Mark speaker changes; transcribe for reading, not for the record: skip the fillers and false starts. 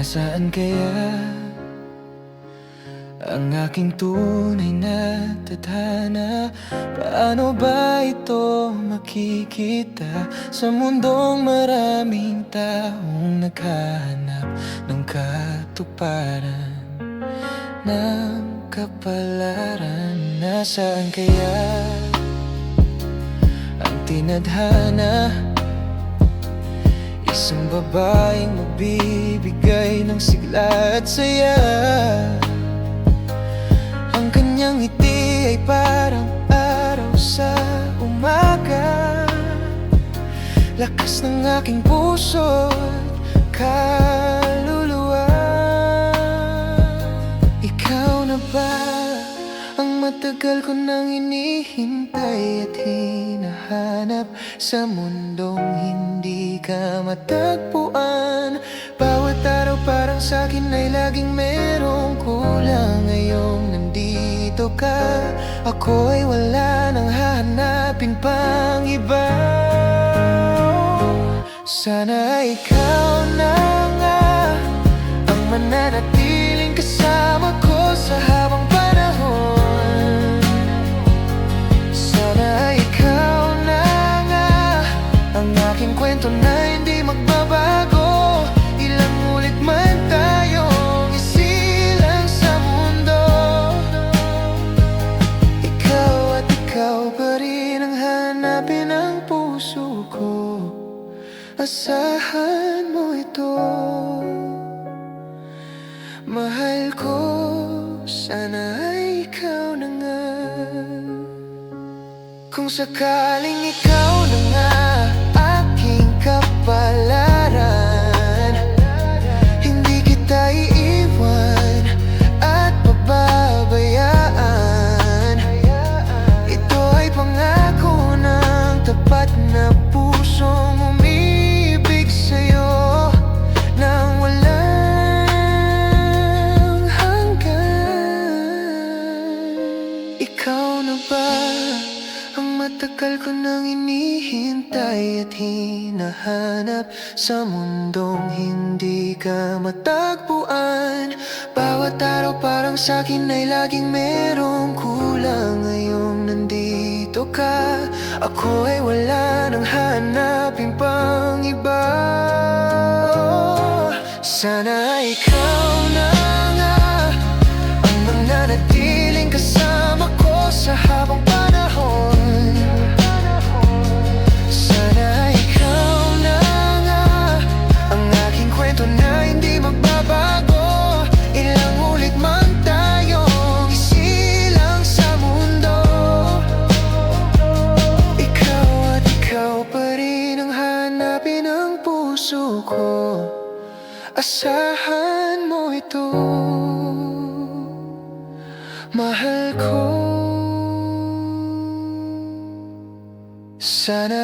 Speaker 1: Nasaan kaya ang aking tunay na tadhana? Paano ba ito makikita sa mundong maraming taong naghahanap ng katuparan ng kapalaran? Nasaan kaya ang tinadhana? Isang babaeng magbibigay ng sigla at saya. Ang kanyang ngiti ay parang araw sa umaga. Lakas ng aking puso at kaluluwa. Ikaw na ba ang matagal ko nang hinihintay at hinahanap sa mundong hindi ka matagpuan? Bawat araw parang sa'kin ay laging merong kulang. Ngayong nandito ka, ako ay wala nang hahanapin pang iba. Sana ikaw na nga ang mananatiling kasama ko sa habang panahon. Sana ikaw na nga ang aking kwento na hindi magbabago. Ilang ulit man tayong isilang sa mundo, ikaw at ikaw pa rin ang hanapin ng puso ko. Asahan mo ito, mahal ko. Sana ay ikaw na nga. Kung sakaling ikaw na nga aking kapalaran, hindi kita iiwan at pababayaan. Ito ay pangako ng tapat na pusong umibig sa'yo nang walang hanggan. Ikaw na ba ang matagal ko nang inihintay at hinahanap sa mundong hindi ka matagpuan? Bawat araw parang sa'kin ay laging merong kulang. Ngayong nandito ka, ako ay wala nang hanapin pang iba. Sana ikaw na nga ang mananatiling kasama ko sa habang panahon. Sana ikaw na nga ang aking kwento na hindi magbabago. Ilang ulit man tayong isilang sa mundo, ikaw at ikaw pa rin ang hanapin ng puso ko. Asahan mo ito, mahal ko. Sana